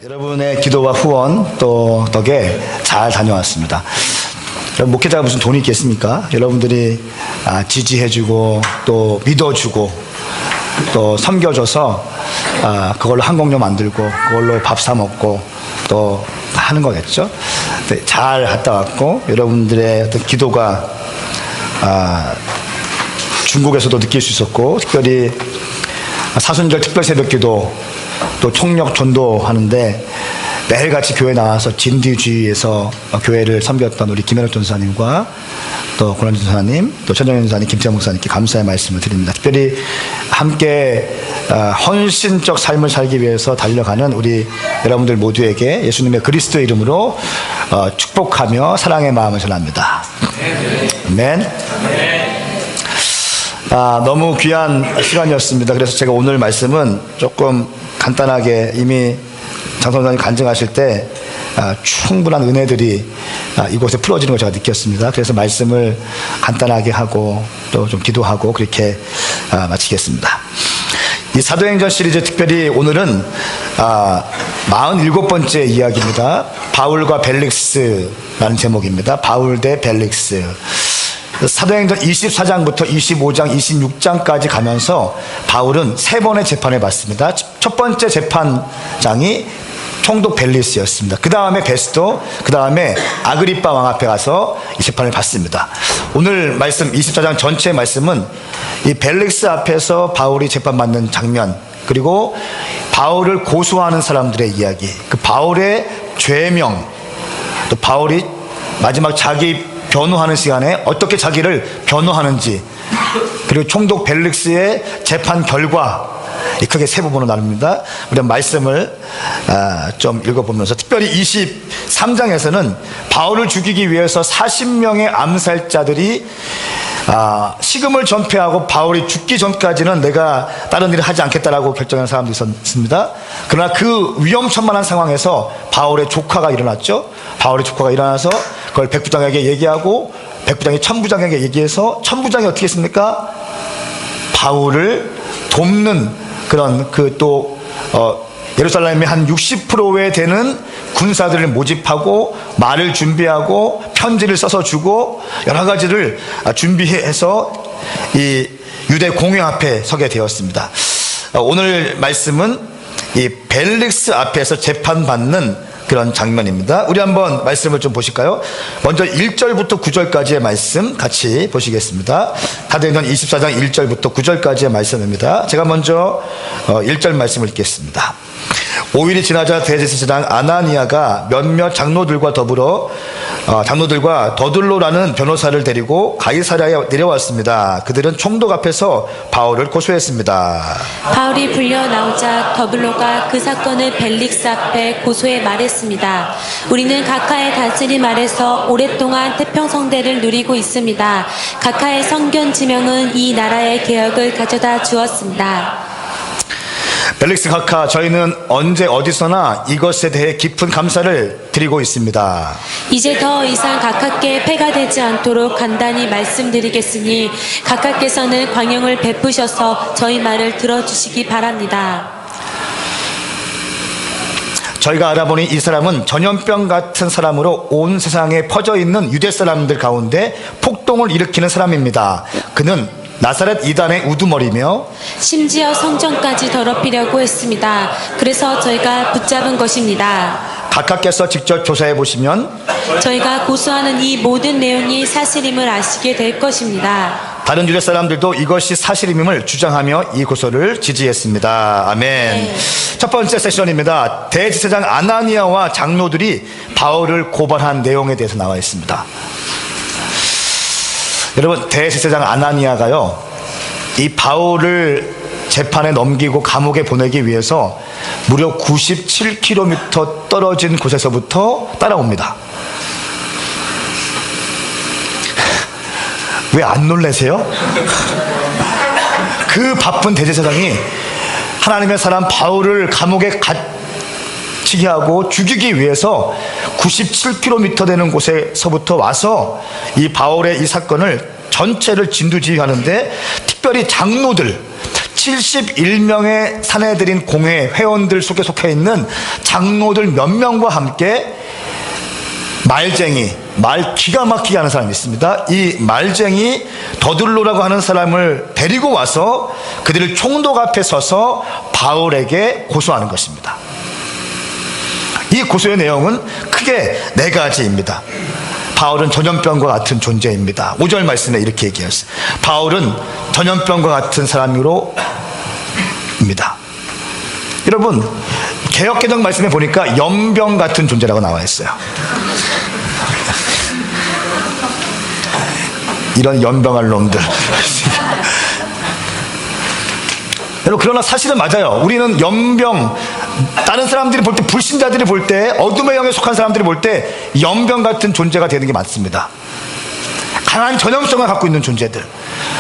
여러분의 기도와 후원 또 덕에 잘 다녀왔습니다. 목회자가 무슨 돈이 있겠습니까? 여러분들이 지지해주고 또 믿어주고 또 섬겨줘서 그걸로 항공료 만들고 그걸로 밥 사 먹고 또 하는 거겠죠. 잘 갔다 왔고 여러분들의 어떤 기도가 중국에서도 느낄 수 있었고, 특별히 사순절 특별 새벽기도 또 총력 전도하는데 매일같이 교회 나와서 진디주의에서 교회를 섬겼던 우리 김현욱 전사님과 또 고란주 전사님, 또 천정현 전사님, 김태형 목사님께 감사의 말씀을 드립니다. 특별히 함께 헌신적 삶을 살기 위해서 달려가는 우리 여러분들 모두에게 예수님의 그리스도의 이름으로 축복하며 사랑의 마음을 전합니다. 아멘. 너무 귀한 시간이었습니다. 그래서 제가 오늘 말씀은 조금 간단하게, 이미 장선사님 간증하실 때 충분한 은혜들이 이곳에 풀어지는 걸 제가 느꼈습니다. 그래서 말씀을 간단하게 하고 또 좀 기도하고 그렇게 마치겠습니다. 이 사도행전 시리즈, 특별히 오늘은 47번째 이야기입니다. 바울과 벨릭스라는 제목입니다. 바울 대 벨릭스. 사도행전 24장부터 25장, 26장까지 가면서 바울은 3번의 재판을 받습니다. 첫 번째 재판장이 총독 벨리스였습니다. 그 다음에 베스도, 그 다음에 아그리빠 왕 앞에 가서 이 재판을 받습니다. 오늘 말씀 24장 전체 말씀은 이 벨릭스 앞에서 바울이 재판받는 장면, 그리고 바울을 고소하는 사람들의 이야기, 그 바울의 죄명, 또 바울이 마지막 자기 변호하는 시간에 어떻게 자기를 변호하는지, 그리고 총독 벨릭스의 재판 결과, 크게 3부분으로 나눕니다. 우리 말씀을 좀 읽어보면서, 특별히 23장에서는 바울을 죽이기 위해서 40명의 암살자들이 식음을 전폐하고 바울이 죽기 전까지는 내가 다른 일을 하지 않겠다라고 결정한 사람도 있었습니다. 그러나 그 위험천만한 상황에서 바울의 조카가 일어났죠. 바울의 조카가 일어나서 그걸 백부장에게 얘기하고, 백부장이 천부장에게 얘기해서 천부장이 어떻게 했습니까? 바울을 돕는 그런 예루살렘에 한 60%에 되는 군사들을 모집하고 말을 준비하고 편지를 써서 주고 여러 가지를 준비해서 이 유대 공회 앞에 서게 되었습니다. 오늘 말씀은 이 벨릭스 앞에서 재판받는 그런 장면입니다. 우리 한번 말씀을 좀 보실까요? 먼저 1절부터 9절까지의 말씀 같이 보시겠습니다. 사도행전 24장 1절부터 9절까지의 말씀입니다. 제가 먼저 1절 말씀을 읽겠습니다. 5일이 지나자 대제사장 아나니아가 몇몇 장로들과 더불어 장로들과 더둘로라는 변호사를 데리고 가이사랴에 내려왔습니다. 그들은 총독 앞에서 바울을 고소했습니다. 바울이 불려 나오자 더둘로가 그 사건을 벨릭스 앞에 고소해 말했습니다. 우리는 각하의 다스림 아래서 오랫동안 태평성대를 누리고 있습니다. 각하의 성견 지명은 이 나라의 개혁을 가져다 주었습니다. 벨릭스 각하, 저희는 언제 어디서나 이것에 대해 깊은 감사를 드리고 있습니다. 이제 더 이상 각하께 폐가 되지 않도록 간단히 말씀드리겠으니 각하께서는 광영을 베푸셔서 저희 말을 들어주시기 바랍니다. 저희가 알아보니 이 사람은 전염병 같은 사람으로 온 세상에 퍼져 있는 유대 사람들 가운데 폭동을 일으키는 사람입니다. 그는 나사렛 이단의 우두머리며 심지어 성전까지 더럽히려고 했습니다. 그래서 저희가 붙잡은 것입니다. 각하께서 직접 조사해 보시면 저희가 고소하는 이 모든 내용이 사실임을 아시게 될 것입니다. 다른 유대 사람들도 이것이 사실임을 주장하며 이 고소를 지지했습니다. 아멘. 네. 첫 번째 세션입니다. 대제사장 아나니아와 장로들이 바울을 고발한 내용에 대해서 나와 있습니다. 여러분, 대제사장 아나니아가요, 이 바울을 재판에 넘기고 감옥에 보내기 위해서 무려 97km 떨어진 곳에서부터 따라옵니다. 왜 안 놀라세요? 그 바쁜 대제사장이 하나님의 사람 바울을 감옥에 갇히게 하고 죽이기 위해서 97km 되는 곳에서부터 와서 이 바울의 이 사건을 전체를 진두지휘하는데, 특별히 장로들, 71명의 사내들인 공회 회원들 속에 속해 있는 장로들 몇 명과 함께 말쟁이, 말 기가 막히게 하는 사람이 있습니다. 이 말쟁이 더둘로라고 하는 사람을 데리고 와서 그들을 총독 앞에 서서 바울에게 고소하는 것입니다. 이 고소의 내용은 크게 네 가지입니다. 바울은 전염병과 같은 존재입니다. 5절 말씀에 이렇게 얘기했어요. 바울은 전염병과 같은 사람으로 입니다. 여러분, 개역개정 말씀에 보니까 연병 같은 존재라고 나와 있어요. 이런 연병할 놈들. 여러분, 그러나 사실은 맞아요. 우리는 연병, 다른 사람들이 볼 때, 불신자들이 볼 때, 어둠의 영에 속한 사람들이 볼 때 연병 같은 존재가 되는 게 맞습니다. 강한 전염성을 갖고 있는 존재들,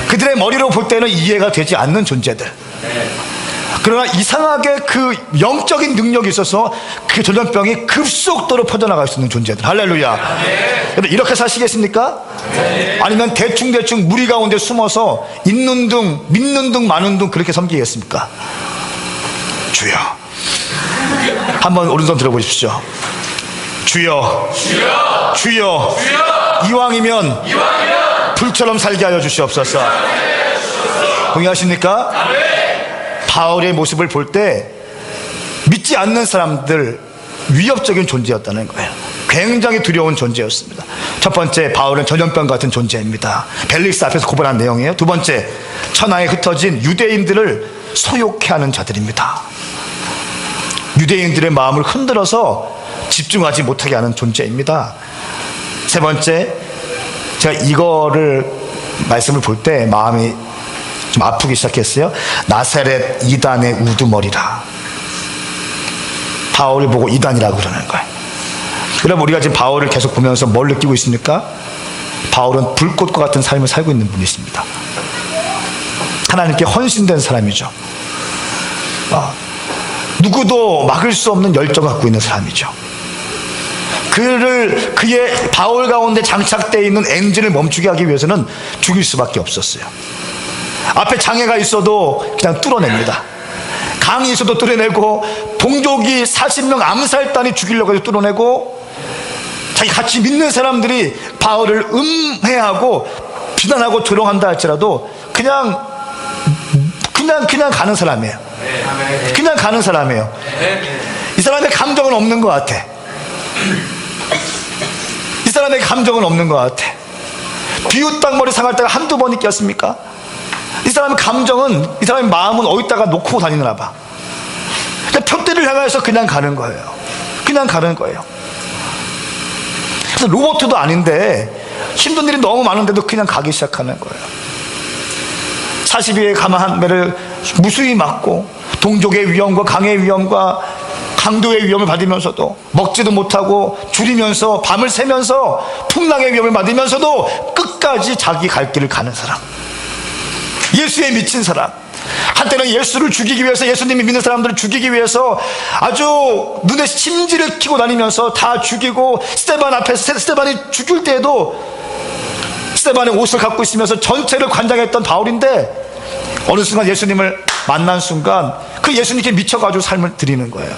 그들의 머리로 볼 때는 이해가 되지 않는 존재들. 그러나 이상하게 그 영적인 능력이 있어서 그 전염병이 급속도로 퍼져나갈 수 있는 존재들. 할렐루야. 여러분, 이렇게 사시겠습니까? 아니면 대충 무리 가운데 숨어서 있는 둥 믿는 둥 마는 둥 그렇게 섬기겠습니까? 주여, 한번 오른손 들어보십시오. 주여, 주여, 이왕이면 불처럼 살게 하여 주시옵소서. 동의하십니까? 바울의 모습을 볼 때 믿지 않는 사람들, 위협적인 존재였다는 거예요. 굉장히 두려운 존재였습니다. 첫 번째, 바울은 전염병 같은 존재입니다. 벨릭스 앞에서 고발한 내용이에요. 두 번째, 천하에 흩어진 유대인들을 소욕해 하는 자들입니다. 유대인들의 마음을 흔들어서 집중하지 못하게 하는 존재입니다. 세 번째, 제가 이거를 말씀을 볼 때 마음이 좀 아프기 시작했어요. 나사렛 이단의 우두머리라. 바울을 보고 이단이라고 그러는 거예요. 여러분, 우리가 지금 바울을 계속 보면서 뭘 느끼고 있습니까? 바울은 불꽃과 같은 삶을 살고 있는 분이십니다. 하나님께 헌신된 사람이죠. 누구도 막을 수 없는 열정을 갖고 있는 사람이죠. 그의 바울 가운데 장착되어 있는 엔진을 멈추게 하기 위해서는 죽일 수밖에 없었어요. 앞에 장애가 있어도 그냥 뚫어냅니다. 강이 있어도 뚫어내고, 동족이 40명 암살단이 죽이려고 해도 뚫어내고, 자기 같이 믿는 사람들이 바울을 음해하고 비난하고 조롱한다 할지라도 그냥 가는 사람이에요. 그냥 가는 사람이에요. 이 사람의 감정은 없는 것 같아. 이 사람의 감정은 없는 것 같아. 비웃 땅머리 상할 때가 한두 번 있겠습니까? 이 사람의 감정은, 이 사람의 마음은 어디다가 놓고 다니나 봐. 그러니까 표대를 향해서 그냥 가는 거예요. 그냥 가는 거예요. 그래서 로봇도 아닌데 힘든 일이 너무 많은데도 그냥 가기 시작하는 거예요. 42회 가마한 매를 무수히 맞고, 동족의 위험과 강의 위험과 강도의 위험을 받으면서도 먹지도 못하고 줄이면서 밤을 새면서 풍랑의 위험을 받으면서도 끝까지 자기 갈 길을 가는 사람, 예수에 미친 사람. 한때는 예수를 죽이기 위해서, 예수님이 믿는 사람들을 죽이기 위해서 아주 눈에 심지를 켜고 다니면서 다 죽이고, 스데반 앞에서 스데반이 죽일 때에도 스데반의 옷을 갖고 있으면서 전체를 관장했던 바울인데, 어느 순간 예수님을 만난 순간 그 예수님께 미쳐가지고 삶을 드리는 거예요.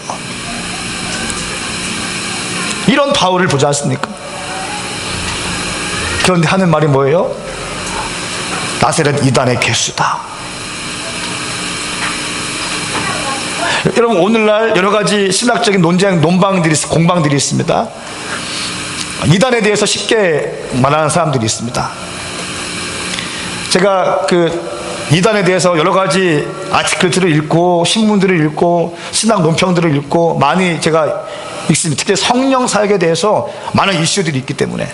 이런 바울을 보지 않습니까? 그런데 하는 말이 뭐예요? 나사렛 이단의 괴수다. 여러분, 오늘날 여러 가지 신학적인 논방들이, 공방들이 있습니다. 이단에 대해서 쉽게 말하는 사람들이 있습니다. 제가 이단에 대해서 여러 가지 아티클들을 읽고, 신문들을 읽고, 신학 논평들을 읽고 많이 제가 읽습니다. 특히 성령 사역에 대해서 많은 이슈들이 있기 때문에.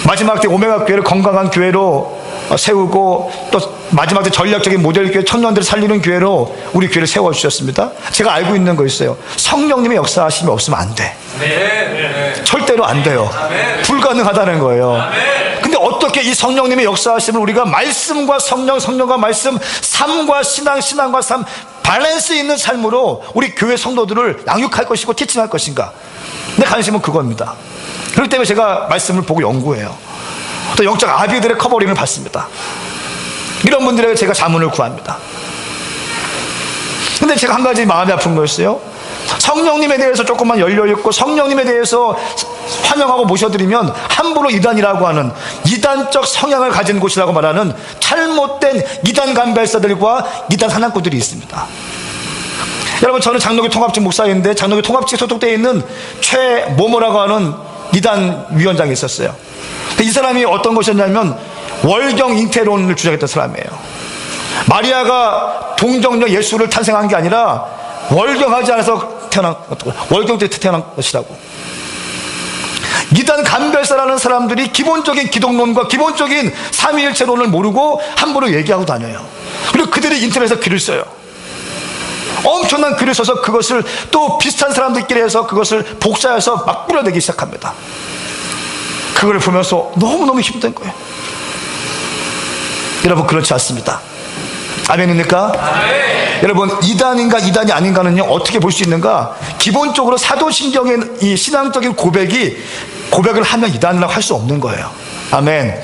마지막 때 오메가 교회를 건강한 교회로 세우고, 또 마지막 때 전략적인 모델 교회, 청년들을 살리는 교회로 우리 교회를 세워주셨습니다. 제가 알고 있는 거 있어요. 성령님의 역사하심이 없으면 안 돼. 절대로 안 돼요. 불가능하다는 거예요. 근데 어떻게 이 성령님의 역사하심을 우리가 말씀과 성령, 성령과 말씀, 삶과 신앙, 신앙과 삶, 밸런스 있는 삶으로 우리 교회 성도들을 양육할 것이고 티칭할 것인가? 내 관심은 그겁니다. 그렇기 때문에 제가 말씀을 보고 연구해요. 또 영적 아비들의 커버링을 받습니다. 이런 분들에게 제가 자문을 구합니다. 근데 제가 한 가지 마음이 아픈 거였어요. 성령님에 대해서 조금만 열려있고 성령님에 대해서 환영하고 모셔드리면 함부로 이단이라고 하는 이단적 성향을 가진 곳이라고 말하는 잘못된 이단 간별사들과 이단 사냥꾼들이 있습니다. 여러분, 저는 장로교 통합직 목사인데 장로교 통합직에 소속되어 있는 최모모라고 하는 이단 위원장이 있었어요. 근데 이 사람이 어떤 것이었냐면 월경 잉태론을 주장했던 사람이에요. 마리아가 동정녀 예수를 탄생한 게 아니라 월경하지 않아서 월경 때 태어난 것이라고. 이단 간별사라는 사람들이 기본적인 기독론과 기본적인 삼위일체론을 모르고 함부로 얘기하고 다녀요. 그리고 그들이 인터넷에서 글을 써요. 엄청난 글을 써서 그것을 또 비슷한 사람들끼리 해서 그것을 복사해서 막 뿌려대기 시작합니다. 그걸 보면서 너무너무 힘든 거예요. 여러분, 그렇지 않습니다. 아멘입니까? 아멘. 여러분, 이단인가 이단이 아닌가는요, 어떻게 볼 수 있는가? 기본적으로 사도신경의 이 신앙적인 고백을 하면 이단이라고 할 수 없는 거예요. 아멘.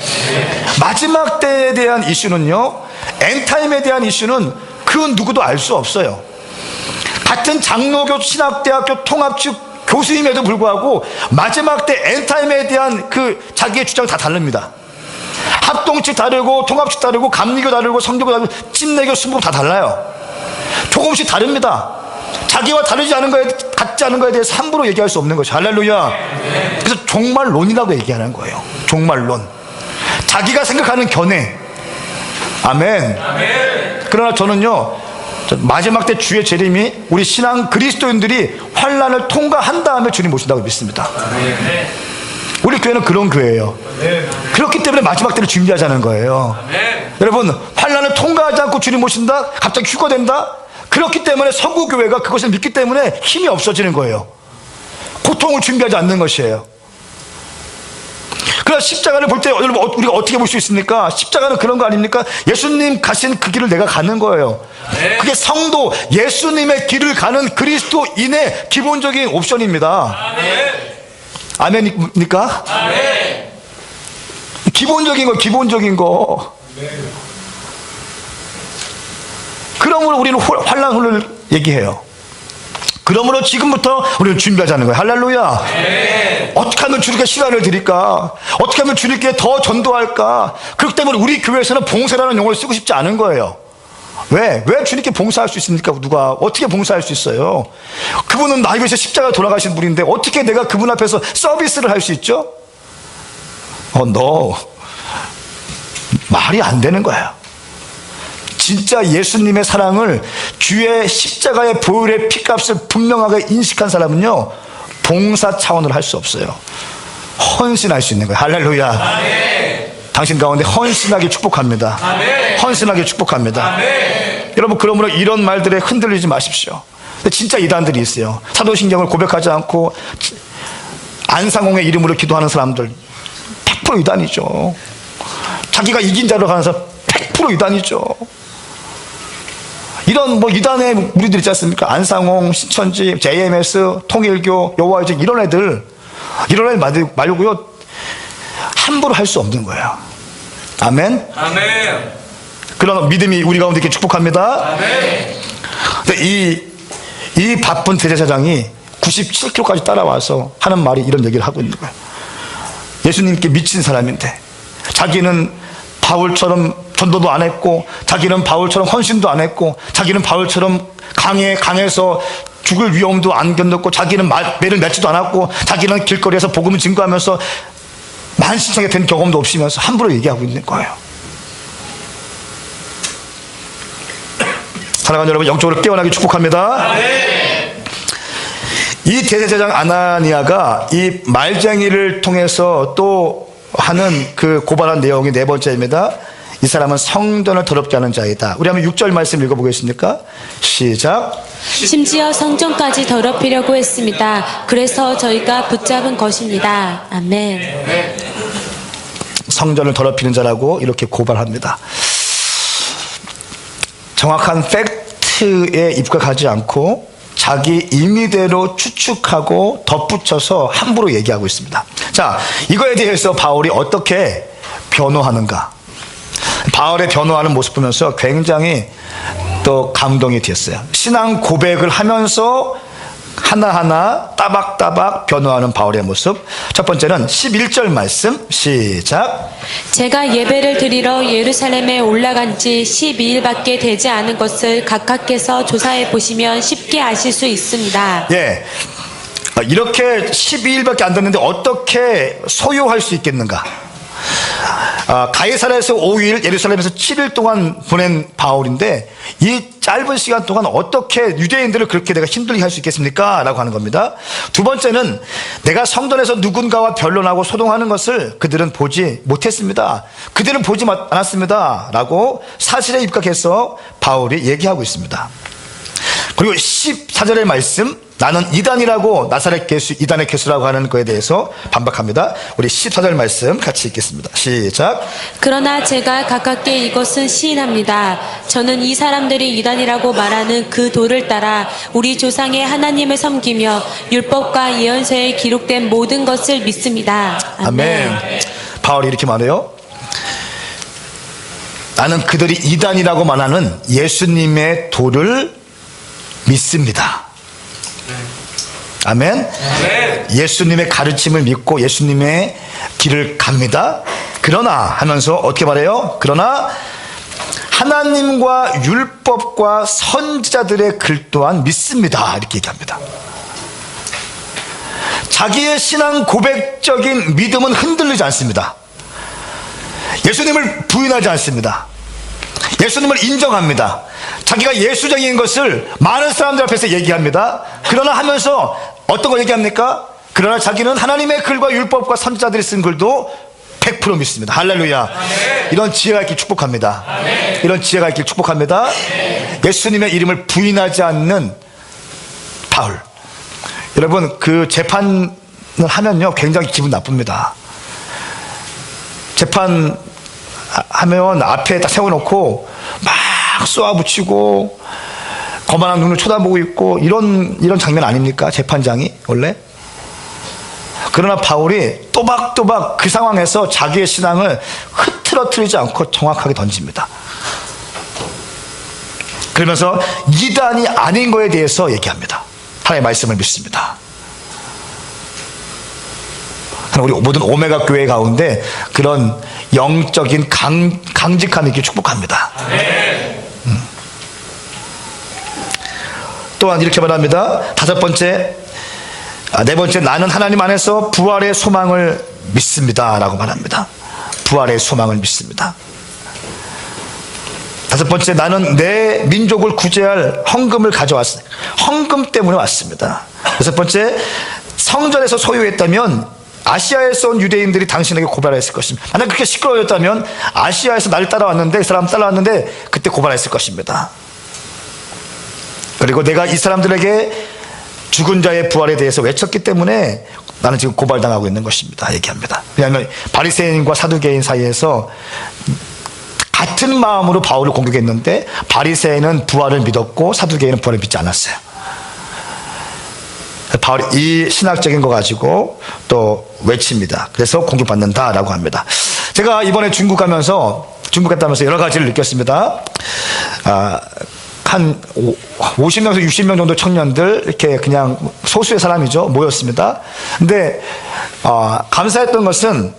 마지막 때에 대한 이슈는요, 엔타임에 대한 이슈는 그 누구도 알 수 없어요. 같은 장로교 신학대학교 통합측 교수임에도 불구하고 마지막 때 엔타임에 대한 그 자기의 주장이 다 다릅니다. 합동측 다르고 통합측 다르고 감리교 다르고 성교교 다르고 찐내교 순복 다 달라요. 조금씩 다릅니다. 자기와 다르지 않은 거에, 같지 않은 거에 대해서 함부로 얘기할 수 없는 거죠. 할렐루야. 그래서 종말론이라고 얘기하는 거예요. 종말론. 자기가 생각하는 견해. 아멘. 그러나 저는요, 마지막 때 주의 재림이 우리 신앙 그리스도인들이 환난을 통과한 다음에 주님 모신다고 믿습니다. 우리 교회는 그런 교회예요. 그렇기 때문에 마지막 때를 준비하자는 거예요. 여러분, 환난을 통과하지 않고 주님 모신다? 갑자기 휴거된다? 그렇기 때문에 서구교회가 그것을 믿기 때문에 힘이 없어지는 거예요. 고통을 준비하지 않는 것이에요. 그러나 십자가를 볼 때 여러분, 우리가 어떻게 볼 수 있습니까? 십자가는 그런 거 아닙니까? 예수님 가신 그 길을 내가 가는 거예요. 그게 성도, 예수님의 길을 가는 그리스도인의 기본적인 옵션입니다. 아멘입니까? 아멘. 기본적인 거. 그러므로 우리는 환난 후를 얘기해요. 그러므로 지금부터 우리는 준비하자는 거예요. 할렐루야. 어떻게 하면 주님께 시간을 드릴까? 어떻게 하면 주님께 더 전도할까? 그렇기 때문에 우리 교회에서는 봉사라는 용어를 쓰고 싶지 않은 거예요. 왜 주님께 봉사할 수 있습니까? 누가 어떻게 봉사할 수 있어요? 그분은 나에 위해서 십자가 돌아가신 분인데 어떻게 내가 그분 앞에서 서비스를 할 수 있죠? 너 말이 안 되는 거야. 진짜 예수님의 사랑을, 주의 십자가의 보혈의 피값을 분명하게 인식한 사람은요, 봉사 차원으로 할 수 없어요. 헌신할 수 있는 거예요. 할렐루야. 아멘. 당신 가운데 헌신하게 축복합니다. 아멘. 헌신하게 축복합니다. 아멘. 여러분, 그러므로 이런 말들에 흔들리지 마십시오. 근데 진짜 이단들이 있어요. 사도신경을 고백하지 않고 안상홍의 이름으로 기도하는 사람들 100% 이단이죠. 자기가 이긴 자로 가는 사람 100% 이단이죠. 이런 이단의 무리들 있지 않습니까? 안상홍, 신천지, JMS, 통일교, 여호와의 증, 이런 애들 말고요, 함부로 할 수 없는 거예요. 아멘. 아멘. 그런 믿음이 우리 가운데 이렇게 축복합니다. 아멘. 근데 이 바쁜 대제사장이 97km까지 따라와서 하는 말이 이런 얘기를 하고 있는 거예요. 예수님께 미친 사람인데 자기는 바울처럼 전도도 안 했고, 자기는 바울처럼 헌신도 안 했고, 자기는 바울처럼 강해서 죽을 위험도 안 견뎠고, 자기는 매를 맺지도 않았고, 자기는 길거리에서 복음을 증거하면서 만신창에 된 경험도 없으면서 함부로 얘기하고 있는 거예요. 사랑하는 여러분, 영적으로 깨어나기 축복합니다. 이 대제사장 아나니아가 이 말쟁이를 통해서 또 하는 그 고발한 내용이 네 번째입니다. 이 사람은 성전을 더럽게 하는 자이다. 우리 한번 6절 말씀 읽어보겠습니까? 시작. 심지어 성전까지 더럽히려고 했습니다. 그래서 저희가 붙잡은 것입니다. 아멘. 성전을 더럽히는 자라고 이렇게 고발합니다. 정확한 팩트에 입각하지 않고 자기 임의대로 추측하고 덧붙여서 함부로 얘기하고 있습니다. 자, 이거에 대해서 바울이 어떻게 변호하는가? 바울의 변호하는 모습 보면서 굉장히 또 감동이 됐어요. 신앙 고백을 하면서 하나하나 따박따박 변화하는 바울의 모습. 첫 번째는 11절 말씀 시작. 제가 예배를 드리러 예루살렘에 올라간 지 12일밖에 되지 않은 것을 각하께서 조사해 보시면 쉽게 아실 수 있습니다. 예, 이렇게 12일밖에 안 됐는데 어떻게 소유할 수 있겠는가? 가이사랴에서 5일, 예루살렘에서 7일 동안 보낸 바울인데 이 짧은 시간 동안 어떻게 유대인들을 그렇게 내가 힘들게 할 수 있겠습니까? 라고 하는 겁니다. 두 번째는 내가 성전에서 누군가와 변론하고 소동하는 것을 그들은 보지 못했습니다. 그들은 보지 않았습니다. 라고 사실에 입각해서 바울이 얘기하고 있습니다. 그리고 14절의 말씀, 나는 이단이라고 나사렛 개수, 이단의 개수라고 하는 것에 대해서 반박합니다. 우리 14절 말씀 같이 읽겠습니다. 시작. 그러나 제가 가깝게 이것은 시인합니다. 저는 이 사람들이 이단이라고 말하는 그 도를 따라 우리 조상의 하나님을 섬기며 율법과 예언서에 기록된 모든 것을 믿습니다. 아멘. 바울이 이렇게 말해요. 나는 그들이 이단이라고 말하는 예수님의 도를 믿습니다. 아멘. 예수님의 가르침을 믿고 예수님의 길을 갑니다. 그러나 하면서 어떻게 말해요? 그러나 하나님과 율법과 선지자들의 글 또한 믿습니다. 이렇게 얘기합니다. 자기의 신앙 고백적인 믿음은 흔들리지 않습니다. 예수님을 부인하지 않습니다. 예수님을 인정합니다. 자기가 예수적인 것을 많은 사람들 앞에서 얘기합니다. 그러나 하면서 어떤 걸 얘기합니까? 그러나 자기는 하나님의 글과 율법과 선지자들이 쓴 글도 100% 믿습니다. 할렐루야. 이런 지혜가 있길 축복합니다. 이런 지혜가 있길 축복합니다. 예수님의 이름을 부인하지 않는 바울. 여러분, 그 재판을 하면요 굉장히 기분 나쁩니다. 재판 하면 앞에 딱 세워놓고 막 쏘아붙이고 거만한 눈을 쳐다보고 있고 이런 장면 아닙니까? 재판장이 원래. 그러나 바울이 또박또박 그 상황에서 자기의 신앙을 흐트러뜨리지 않고 정확하게 던집니다. 그러면서 이단이 아닌 거에 대해서 얘기합니다. 하나님의 말씀을 믿습니다. 우리 모든 오메가 교회 가운데 그런 영적인 강직함이 있길 축복합니다. 또한 이렇게 말합니다. 네 번째, 나는 하나님 안에서 부활의 소망을 믿습니다. 라고 말합니다. 부활의 소망을 믿습니다. 다섯 번째, 나는 내 민족을 구제할 헌금을 가져왔습니다. 헌금 때문에 왔습니다. 여섯 번째, 성전에서 소유했다면 아시아에서 온 유대인들이 당신에게 고발했을 것입니다. 만약 그렇게 시끄러워졌다면 아시아에서 나를 따라왔는데, 이 사람 따라왔는데 그때 고발했을 것입니다. 그리고 내가 이 사람들에게 죽은 자의 부활에 대해서 외쳤기 때문에 나는 지금 고발당하고 있는 것입니다. 얘기합니다. 왜냐하면 바리새인과 사두개인 사이에서 같은 마음으로 바울을 공격했는데 바리새인은 부활을 믿었고 사두개인은 부활을 믿지 않았어요. 바울이 이 신학적인 거 가지고 또 외칩니다. 그래서 공격받는다라고 합니다. 제가 이번에 중국 갔다 오면서 여러 가지를 느꼈습니다. 한 50명에서 60명 정도 청년들, 이렇게 그냥 소수의 사람이죠, 모였습니다. 근데 감사했던 것은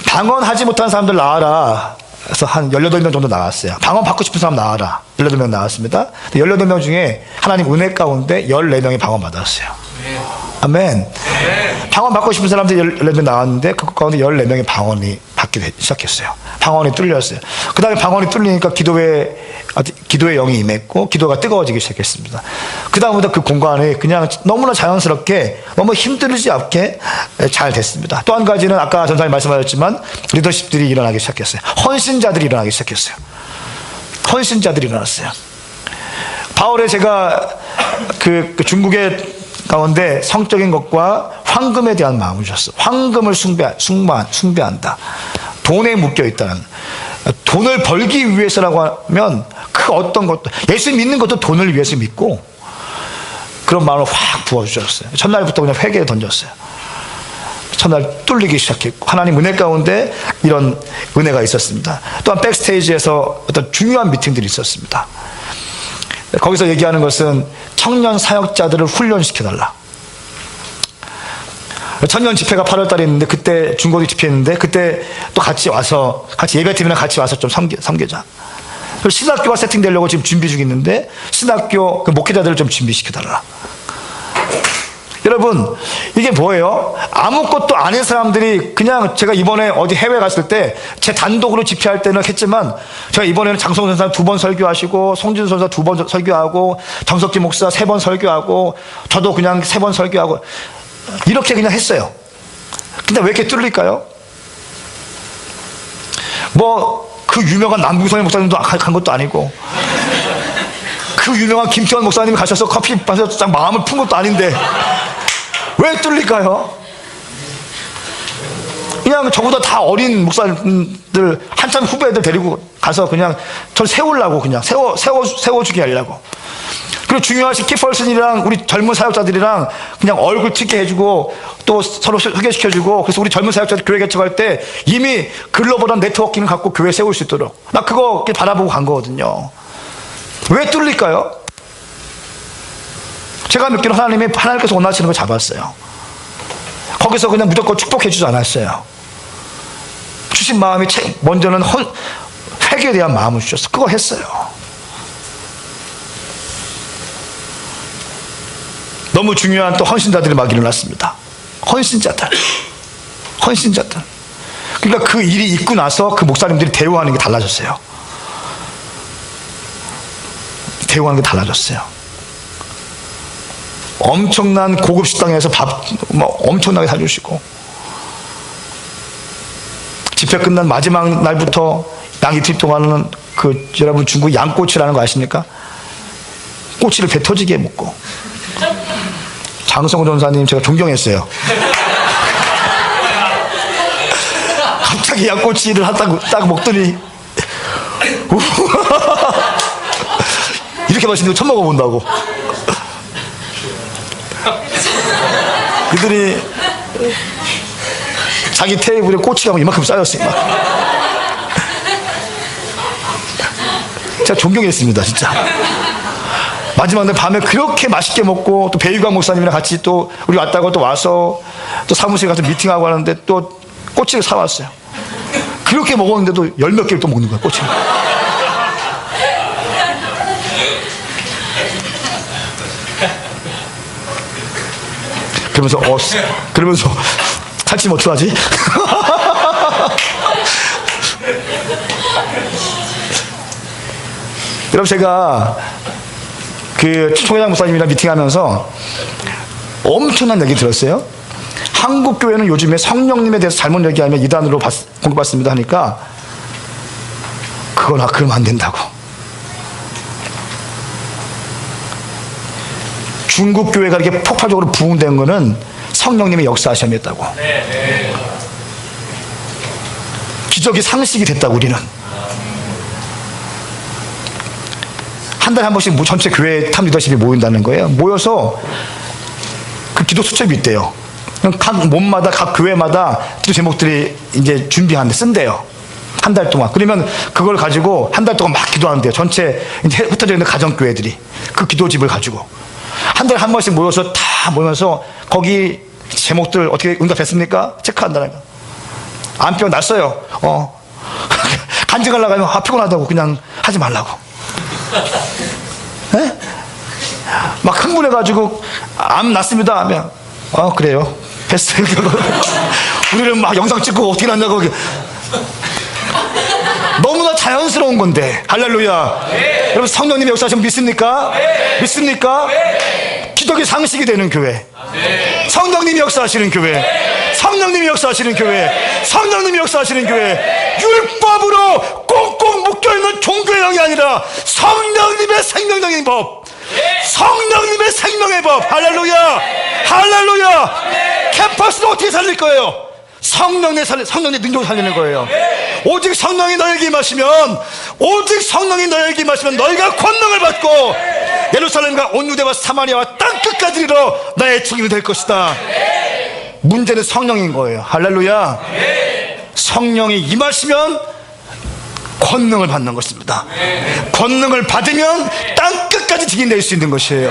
방언하지 못한 사람들 나와라. 그래서 한 18명 정도 나왔어요. 방언 받고 싶은 사람 나와라. 18명 나왔습니다. 18명 중에 하나님 은혜 가운데 14명이 방언 받았어요. 아멘. 방언 받고 싶은 사람들 14명 나왔는데 그 가운데 14명이 방언이 받기 시작했어요. 방언이 뚫렸어요. 그 다음에 방언이 뚫리니까 기도의 영이 임했고 기도가 뜨거워지기 시작했습니다. 그 다음부터 그 공간이 그냥 너무나 자연스럽게 너무 힘들지 않게 잘 됐습니다. 또 한 가지는 아까 전사님 말씀하셨지만 리더십들이 일어나기 시작했어요. 헌신자들이 일어나기 시작했어요. 헌신자들이 일어났어요. 바울의 제가 그 중국의 가운데 성적인 것과 황금에 대한 마음을 주셨어요. 황금을 숭배한다. 돈에 묶여있다는. 돈을 벌기 위해서라고 하면 그 어떤 것도, 예수 믿는 것도 돈을 위해서 믿고 그런 마음을 확 부어주셨어요. 첫날부터 그냥 회개에 던졌어요. 첫날 뚫리기 시작했고 하나님 은혜 가운데 이런 은혜가 있었습니다. 또한 백스테이지에서 어떤 중요한 미팅들이 있었습니다. 거기서 얘기하는 것은 청년 사역자들을 훈련시켜달라. 청년 집회가 8월 달에 있는데 그때 중고등 집회했는데 그때 또 같이 예배팀이랑 같이 와서 좀 섬기자. 신학교가 세팅되려고 지금 준비 중에 있는데 신학교 그 목회자들을 좀 준비시켜달라. 여러분, 이게 뭐예요? 아무것도 아닌 사람들이 그냥 제가 이번에 어디 해외 갔을 때 제 단독으로 집회할 때는 했지만 제가 이번에는 장성훈 선사 2번 설교하시고 송진 선사 2번 설교하고 정석기 목사 3번 설교하고 저도 그냥 3번 설교하고 이렇게 그냥 했어요. 근데 왜 이렇게 뚫릴까요? 뭐 그 유명한 남궁선의 목사님도 간 것도 아니고 그 유명한 김태원 목사님이 가셔서 커피 마셔서 딱 마음을 푼 것도 아닌데 왜 뚫릴까요? 그냥 저보다 다 어린 목사님들 한참 후배들 데리고 가서 그냥 저를 세우려고 그냥 세워주게 하려고. 그리고 중요하신 키펄슨이랑 우리 젊은 사역자들이랑 그냥 얼굴 튀게 해주고 또 서로 소개시켜주고 그래서 우리 젊은 사역자들 교회 개척할 때 이미 글로벌한 네트워킹을 갖고 교회 세울 수 있도록 나 그거 바라보고 간 거거든요. 왜 뚫릴까요? 제가 믿기로 하나님께서 원하시는 걸 잡았어요. 거기서 그냥 무조건 축복해 주지 않았어요. 주신 마음이 먼저는 회개에 대한 마음을 주셨어. 그거 했어요. 너무 중요한 또 헌신자들이 막 일어났습니다. 헌신자들. 그러니까 그 일이 있고 나서 그 목사님들이 대우하는 게 달라졌어요. 엄청난 고급 식당에서 밥 엄청나게 사주시고 집회 끝난 마지막 날부터 양 이틀 동안은 여러분 중국 양꼬치라는 거 아십니까? 꼬치를 배 터지게 먹고 장성호 전사님 제가 존경했어요. 갑자기 양꼬치를 딱 먹더니 이렇게 맛있는 거 처음 먹어본다고. 그들이 자기 테이블에 꼬치가 이만큼 쌓였어요. 제가 존경했습니다, 진짜. 마지막 날 밤에 그렇게 맛있게 먹고 또 배유광 목사님이랑 같이 또 우리 왔다고 또 와서 또 사무실 가서 미팅하고 하는데 또 꼬치를 사왔어요. 그렇게 먹었는데도 10몇 개를 또 먹는 거야, 꼬치를. 그러면서 살찌면 어떡하지? 여러분, 제가 그 총회장 목사님이랑 미팅하면서 엄청난 얘기 들었어요. 한국 교회는 요즘에 성령님에 대해서 잘못 얘기하면 이단으로 공격받습니다 하니까 그러면 안 된다고. 중국 교회가 이렇게 폭발적으로 부흥된 거는 성령님의 역사하심이었다고. 기적이 상식이 됐다고. 우리는 한 달에 한 번씩 전체 교회 탑 리더십이 모인다는 거예요. 모여서 그 기도 수첩이 있대요. 각 몸마다 각 교회마다 기도 제목들이 이제 쓴대요. 한 달 동안. 그러면 그걸 가지고 한 달 동안 막 기도하는데요. 전체 흩어져 있는 가정교회들이 그 기도집을 가지고 한 달에 한 번씩 모여서 거기 제목들 어떻게 응답했습니까? 체크한다는 거. 안 피곤났어요. 간증하려고 하면 피곤하다고 그냥 하지 말라고. 에? 막 흥분해가지고 암 났습니다 하면 그래요. 패스. 우리는 막 영상 찍고 어떻게 났냐고. 너무나 자연스러운 건데. 할렐루야. 네. 여러분, 성령님의 역사하시면 믿습니까? 네. 믿습니까? 네. 기적이 상식이 되는 교회. 네. 성령님이 역사하시는 교회. 네. 성령님이 역사하시는 교회. 네. 성령님이 역사하시는 교회. 네. 율법으로 꽁꽁 묶여있는 종교의 영이 아니라 성령님의 생명적인 법. 네. 성령님의 생명의 법. 할렐루야. 네. 할렐루야. 네. 캠퍼스는 어떻게 살릴 거예요? 성령의 능력을 살리는 거예요. 오직 성령이 너에게 임하시면 너희가 권능을 받고 예루살렘과 온 유대와 사마리아와 땅끝까지 이르러 나의 증인이 될 것이다. 문제는 성령인 거예요. 할렐루야. 성령이 임하시면 권능을 받는 것입니다. 권능을 받으면 땅끝 끝까지 증인될 수 있는 것이에요.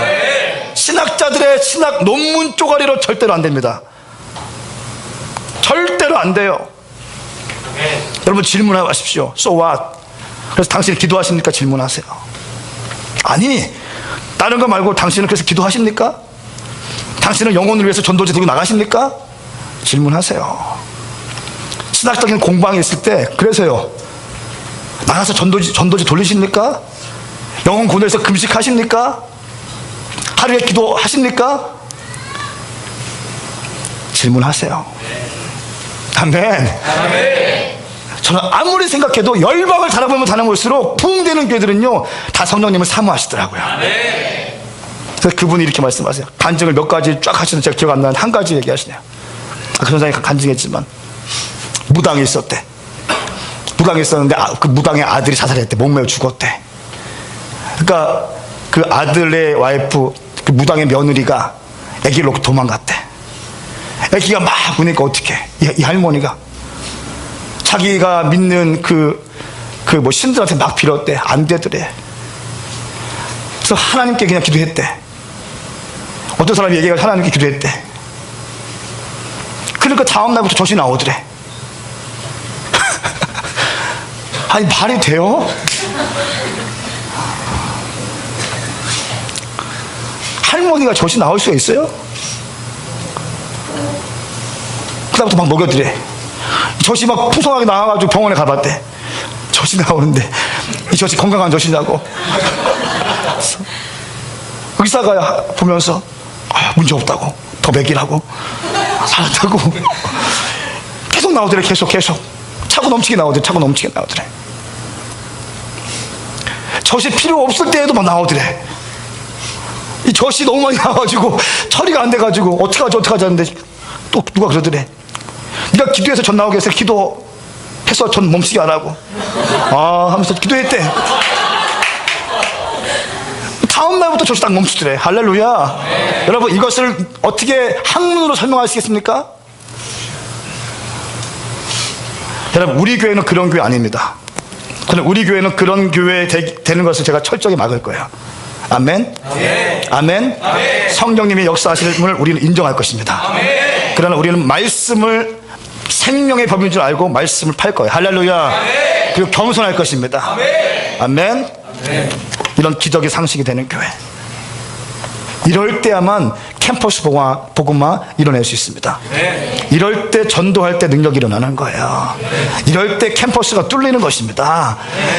신학자들의 신학 논문 쪼가리로 절대로 안 됩니다. 절대로 안 돼요. 여러분 질문하십시오. So what? 그래서 당신이 기도하십니까? 질문하세요. 아니, 다른 거 말고 당신은 그래서 기도하십니까? 당신은 영혼을 위해서 전도지 들고 나가십니까? 질문하세요. 신학적인 공방이 있을 때 그래서요, 나가서 전도지 돌리십니까? 영혼 구원해서 금식하십니까? 하루에 기도하십니까? 질문하세요. 아멘. 저는 아무리 생각해도 열방을 달아보면 달아볼수록 부흥되는 교회들은요, 다 성령님을 사모하시더라고요. 그래서 그분이 이렇게 말씀하세요. 간증을 몇 가지 쫙 하시는, 제가 기억 안 나는 한 가지 얘기하시네요. 그 전사님이 간증했지만 무당이 있었대. 무당이 있었는데 그 무당의 아들이 자살했대. 목매어 죽었대. 그러니까 그 아들의 와이프, 그 무당의 며느리가 아기를 놓고 도망갔대. 아기가 막 우니까 어떡해. 이 할머니가 자기가 믿는 뭐 신들한테 막 빌었대. 안 되더래. 그래서 하나님께 그냥 기도했대. 어떤 사람이 얘기가 하나님께 기도했대. 그러니까 다음 날부터 젖이 나오더래. 아니, 말이 돼요? 할머니가 젖이 나올 수가 있어요? 그다음부터 막 먹여드래. 젖이 막 풍성하게 나와가지고 병원에 가봤대. 젖이 나오는데 이 젖이 건강한 젖이냐고. 의사가 보면서 문제 없다고, 더 먹이라고, 살았다고. 계속 나오더래. 계속 차고 넘치게 나오더래. 젖이 필요 없을 때에도 막 나오더래. 이 젖이 너무 많이 나와가지고 처리가 안 돼가지고 어떡하지 하는데 또 누가 그러더래. 네가 기도해서 젖 나오게 해서 기도해서 젖 멈추게 하라고. 하면서 기도했대. 다음 날부터 젖이 딱 멈추더래. 할렐루야. 여러분, 이것을 어떻게 학문으로 설명하시겠습니까? 여러분, 우리 교회는 그런 교회 아닙니다. 그럼 우리 교회는 그런 교회 되는 것을 제가 철저히 막을 거예요. 아멘. 아멘. 성령님이 역사하시는 을 우리는 인정할 것입니다. 그러나 우리는 말씀을 생명의 법인 줄 알고 말씀을 팔 거예요. 할렐루야. 그리고 겸손할 것입니다. 아멘. 이런 기적의 상식이 되는 교회. 이럴 때야만 캠퍼스 복음화 이뤄낼 수 있습니다. 이럴 때 전도할 때 능력이 일어나는 거예요. 이럴 때 캠퍼스가 뚫리는 것입니다.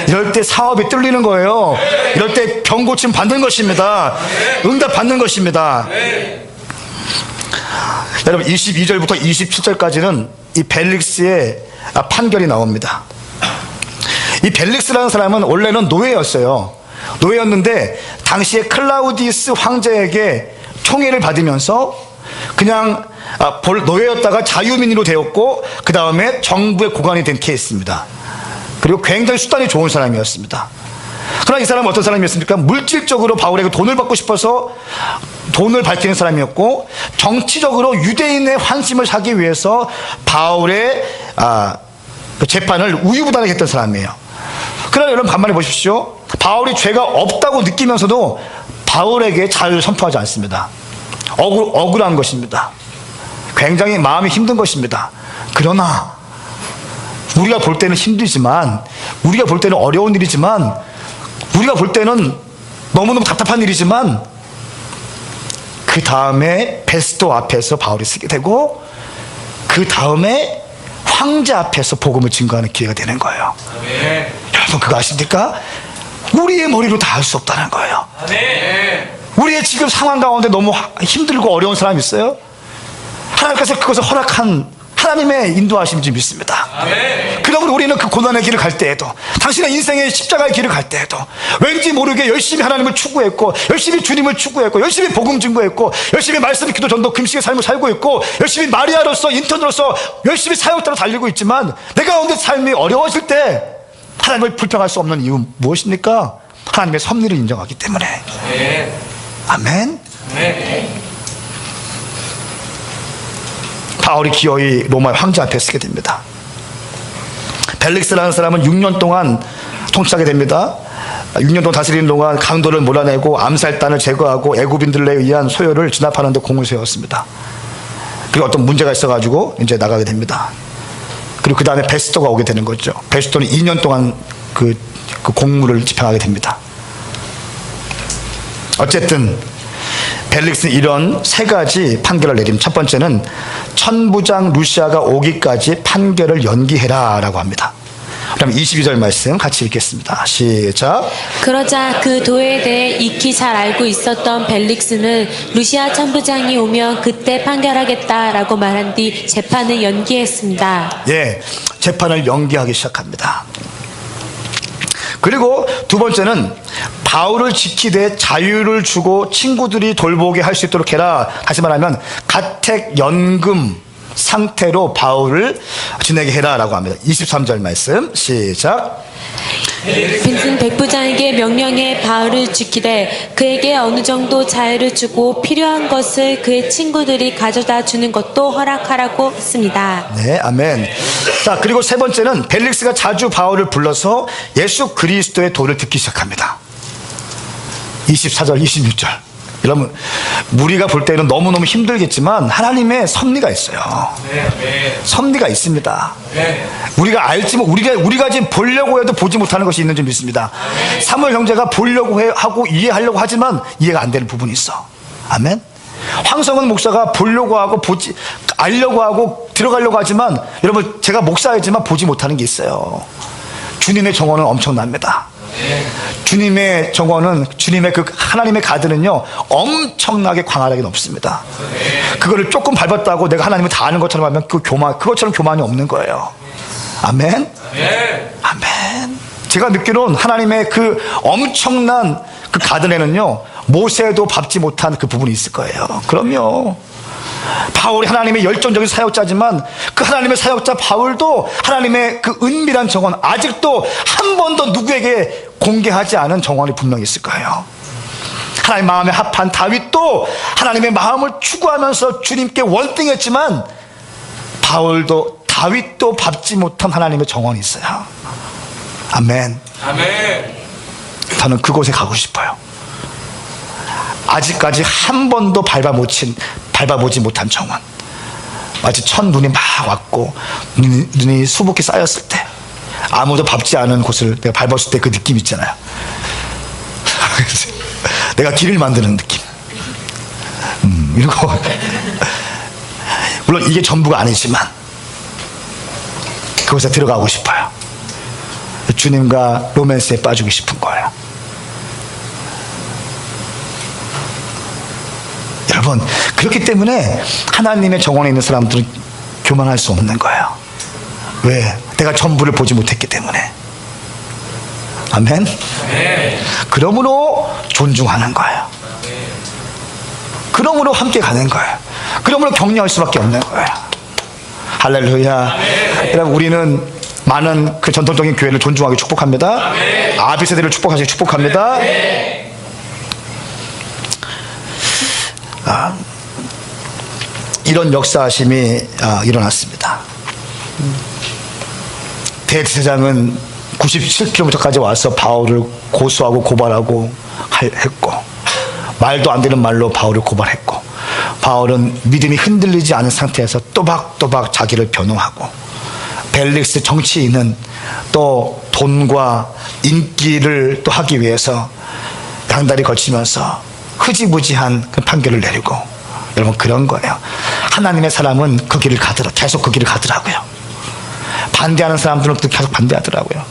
이럴 때 사업이 뚫리는 거예요. 이럴 때 병 고침 받는 것입니다. 응답 받는 것입니다. 여러분, 22절부터 27절까지는 이 벨릭스의 판결이 나옵니다. 이 벨릭스라는 사람은 원래는 노예였어요. 노예였는데 당시에 클라우디우스 황제에게 총애를 받으면서 그냥 노예였다가 자유민으로 되었고, 그 다음에 정부의 고관이 된 케이스입니다. 그리고 굉장히 수단이 좋은 사람이었습니다. 그러나 이 사람은 어떤 사람이었습니까? 물질적으로 바울에게 돈을 받고 싶어서 돈을 밝히는 사람이었고, 정치적으로 유대인의 환심을 사기 위해서 바울의 재판을 우유부단하게 했던 사람이에요. 그러나 여러분, 간만에 보십시오. 바울이 죄가 없다고 느끼면서도 바울에게 자유를 선포하지 않습니다. 억울한 것입니다. 굉장히 마음이 힘든 것입니다. 그러나 우리가 볼 때는 힘들지만, 우리가 볼 때는 어려운 일이지만, 우리가 볼 때는 너무너무 답답한 일이지만, 그 다음에 베스토 앞에서 바울이 쓰게 되고, 그 다음에 황제 앞에서 복음을 증거하는 기회가 되는 거예요. 아멘. 여러분, 그거 아십니까? 우리의 머리로 다 할 수 없다는 거예요. 아멘. 우리의 지금 상황 가운데 너무 힘들고 어려운 사람이 있어요? 하나님께서 그것을 허락한 하나님의 인도하심인지 믿습니다. 아멘. 그러면 우리는 그 고난의 길을 갈 때에도, 당신의 인생의 십자가의 길을 갈 때에도 왠지 모르게 열심히 하나님을 추구했고, 열심히 주님을 추구했고, 열심히 복음 증거했고, 열심히 말씀, 기도, 전도, 금식의 삶을 살고 있고, 열심히 마리아로서, 인턴으로서 열심히 사역대로 달리고 있지만, 내 가운데 삶이 어려워질 때 하나님을 불평할 수 없는 이유 무엇입니까? 하나님의 섭리를 인정하기 때문에. 아멘. 아멘. 바울이 기어이 로마 황제 앞에 서게 됩니다. 벨릭스라는 사람은 6년 동안 통치하게 됩니다. 6년 동안 다스리는 동안 강도를 몰아내고 암살단을 제거하고 애굽인들에 의한 소요를 진압하는 데 공을 세웠습니다. 그리고 어떤 문제가 있어가지고 이제 나가게 됩니다. 그리고 그 다음에 베스토가 오게 되는 거죠. 베스토는 2년 동안 그 공무를 집행하게 됩니다. 어쨌든 벨릭스는 이런 세 가지 판결을 내립니다. 첫 번째는 천부장 루시아가 오기까지 판결을 연기해라 라고 합니다. 그럼 22절 말씀 같이 읽겠습니다. 시작. 그러자 그 도에 대해 익히 잘 알고 있었던 벨릭스는 루시아 천부장이 오면 그때 판결하겠다라고 말한 뒤 재판을 연기했습니다. 예, 재판을 연기하기 시작합니다. 그리고 두 번째는 바울을 지키되 자유를 주고 친구들이 돌보게 할 수 있도록 해라. 다시 말하면 가택 연금 상태로 바울을 지내게 해라라고 합니다. 23절 말씀 시작. 빈슨 백부장에게 명령해 바울을 지키되 그에게 어느 정도 자유를 주고 필요한 것을 그의 친구들이 가져다 주는 것도 허락하라고 했습니다. 네, 아멘. 자, 그리고 세 번째는 벨릭스가 자주 바울을 불러서 예수 그리스도의 도를 듣기 시작합니다. 24절, 26절. 여러분, 우리가 볼 때는 너무너무 힘들겠지만 하나님의 섭리가 있어요. 섭리가 있습니다. 우리가 알지만 우리가 지금 보려고 해도 보지 못하는 것이 있는 줄 믿습니다. 사무엘 형제가 보려고 하고 이해하려고 하지만 이해가 안 되는 부분이 있어. 아멘. 황성은 목사가 보려고 하고 알려고 하고 들어가려고 하지만 여러분, 제가 목사이지만 보지 못하는 게 있어요. 주님의 정원은 엄청납니다. 주님의 정원은, 주님의 그 하나님의 가드는요 엄청나게 광활하게 높습니다. 그거를 조금 밟았다고 내가 하나님을 다 아는 것처럼 하면 그것처럼 교만이 없는 거예요. 아멘. 아멘. 제가 듣기로는 하나님의 그 엄청난 그 가든에는요 모세도 밟지 못한 그 부분이 있을 거예요. 그럼요. 바울이 하나님의 열정적인 사역자지만 그 하나님의 사역자 바울도 하나님의 그 은밀한 정원, 아직도 한 번도 누구에게 공개하지 않은 정원이 분명히 있을 거예요. 하나님 마음에 합한 다윗도 하나님의 마음을 추구하면서 주님께 원등했지만 다윗도 밟지 못한 하나님의 정원이 있어요. 아멘. 저는 그곳에 가고 싶어요. 아직까지 한 번도 밟아보지 못한 정원. 마치 첫눈이 막 왔고 눈이 수북히 쌓였을 때 아무도 밟지 않은 곳을 내가 밟았을 때 그 느낌 있잖아요. 내가 길을 만드는 느낌. 이런 거. 물론 이게 전부가 아니지만 그곳에 들어가고 싶어요. 주님과 로맨스에 빠지고 싶은 거예요. 여러분, 그렇기 때문에 하나님의 정원에 있는 사람들은 교만할 수 없는 거예요. 왜? 내가 전부를 보지 못했기 때문에. 아멘. 그러므로 존중하는 거예요. 그러므로 함께 가는 거예요. 그러므로 격려할 수밖에 없는 거예요. 할렐루야. 여러분, 우리는 많은 그 전통적인 교회를 존중하기 축복합니다. 아비 세대를 축복하시기 축복합니다. 이런 역사하심이 일어났습니다. 대제사장은 97km까지 와서 바울을 고소하고 고발하고 했고, 말도 안 되는 말로 바울을 고발했고, 바울은 믿음이 흔들리지 않은 상태에서 또박또박 자기를 변호하고, 벨릭스 정치인은 또 돈과 인기를 또 하기 위해서 양다리 걸치면서 흐지부지한 그 판결을 내리고, 여러분, 그런 거예요. 하나님의 사람은 그 길을 계속 그 길을 가더라고요. 반대하는 사람들은 또 계속 반대하더라고요.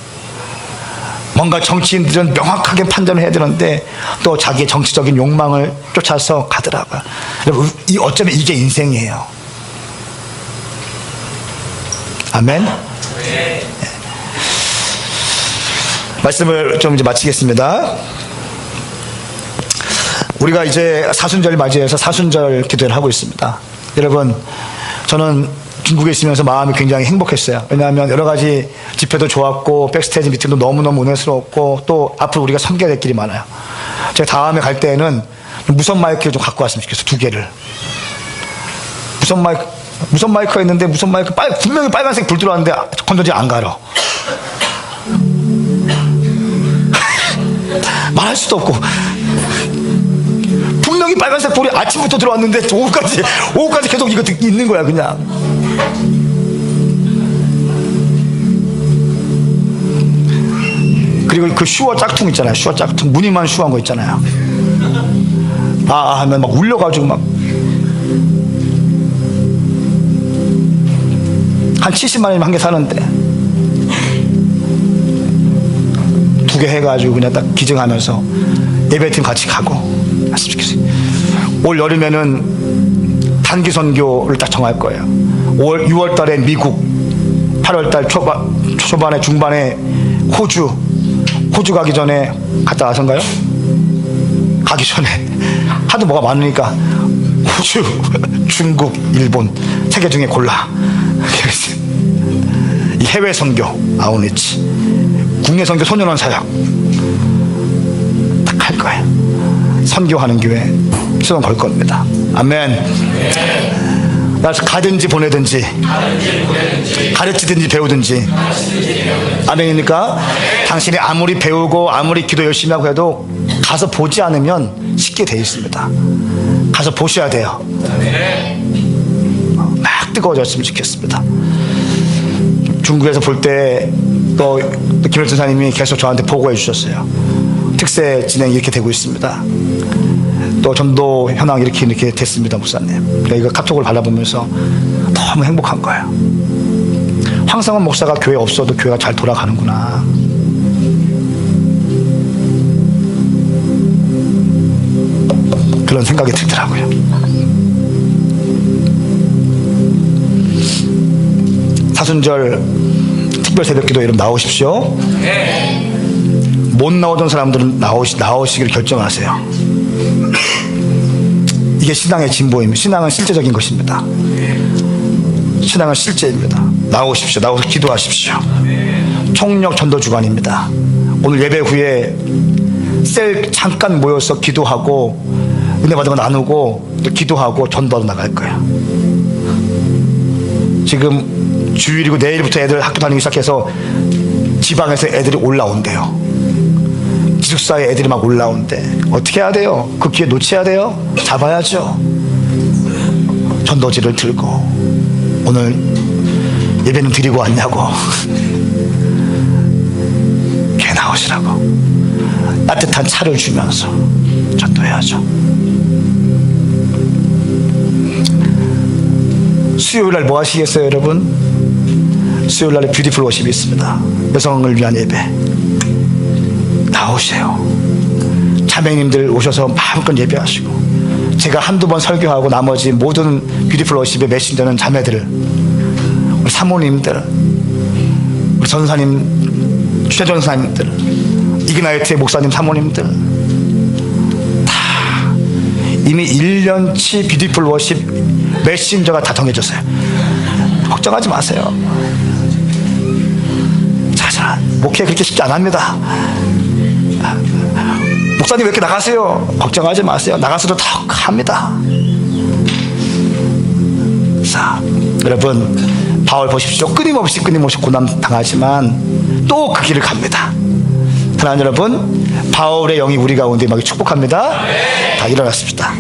뭔가 정치인들은 명확하게 판단을 해야 되는데 또 자기의 정치적인 욕망을 쫓아서 가더라고요. 여러분, 어쩌면 이게 인생이에요. 아멘. 네. 말씀을 좀 이제 마치겠습니다. 우리가 이제 사순절을 맞이해서 사순절 기도를 하고 있습니다. 여러분, 저는 중국에 있으면서 마음이 굉장히 행복했어요. 왜냐하면 여러 가지 집회도 좋았고 백스테이지 미팅도 너무너무 은혜스러웠고 또 앞으로 우리가 섬겨야 될 길이 많아요. 제가 다음에 갈 때에는 무선 마이크를 좀 갖고 왔으면 좋겠어요. 2개를. 무선 마이크가 있는데 무선 마이크 분명히 빨간색 불 들어왔는데 건전지 안 갈아. 말할 수도 없고. 분명히 빨간색 볼이 아침부터 들어왔는데 오후까지 계속 이거 있는 거야 그냥. 그리고 그 슈어 짝퉁 있잖아요. 슈어 짝퉁 무늬만 슈어한 거 있잖아요. 하면 막 울려가지고 막 한 70만 원이면 한 개 사는데 2개 해가지고 그냥 딱 기증하면서 예배팀 같이 가고 했으면 좋겠어요. 올 여름에는 단기 선교를 딱 정할 거예요. 6월 달에 미국, 8월 달 초반에 중반에 호주 가기 전에 갔다 와서인가요? 가기 전에 하도 뭐가 많으니까 호주, 중국, 일본 3개 중에 골라. 이 해외 선교 아웃리치, 국내 선교 소년원 사역 딱 할 거예요. 선교하는 교회 수건 걸 겁니다. 아멘. 나서 가든지 보내든지 가르치든지 배우든지. 아멘입니까? 당신이 아무리 배우고 아무리 기도 열심히 하고 해도 가서 보지 않으면 쉽게 돼 있습니다. 가서 보셔야 돼요. 막 뜨거워졌으면 좋겠습니다. 중국에서 볼 때 또 김일준 선생님이 계속 저한테 보고해 주셨어요. 특세 진행이 이렇게 되고 있습니다. 또 전도 현황 이렇게 됐습니다, 목사님. 그러니까 이거 카톡을 받아보면서 너무 행복한 거예요. 황성원 목사가 교회 없어도 교회가 잘 돌아가는구나. 그런 생각이 들더라고요. 사순절 특별 새벽기도 여러분 나오십시오. 못 나오던 사람들은 나오시기를 결정하세요. 이게 신앙의 진보입니다. 신앙은 실제적인 것입니다. 신앙은 실제입니다. 나오십시오. 나와서 기도하십시오. 총력 전도 주간입니다. 오늘 예배 후에 셀 잠깐 모여서 기도하고 은혜 받은 거 나누고 또 기도하고 전도하러 나갈 거예요. 지금 주일이고 내일부터 애들 학교 다니기 시작해서 지방에서 애들이 올라온대요. 기숙사에 애들이 막 올라온대. 어떻게 해야 돼요? 그 기회 놓쳐야 돼요? 잡아야죠. 전도지를 들고 오늘 예배는 드리고 왔냐고 걔 나오시라고 따뜻한 차를 주면서 전도해야죠. 수요일날 뭐 하시겠어요 여러분? 수요일날에 뷰티풀 워십이 있습니다. 여성을 위한 예배 나오세요. 자매님들 오셔서 마음껏 예배하시고 제가 한두 번 설교하고 나머지 모든 뷰티풀 워십의 메신저는 자매들, 우리 사모님들, 우리 전사님, 최전사님들, 이그나이트의 목사님 사모님들 다 이미 1년치 뷰티풀 워십 메신저가 다 정해졌어요. 걱정하지 마세요. 자, 목회 그렇게 쉽지 않습니다. 목사님 왜 이렇게 나가세요? 걱정하지 마세요. 나가서도 다 합니다. 자, 여러분 바울 보십시오. 끊임없이 고난 당하지만 또 그 길을 갑니다. 하나님 여러분, 바울의 영이 우리 가운데 막 축복합니다. 다 일어났습니다.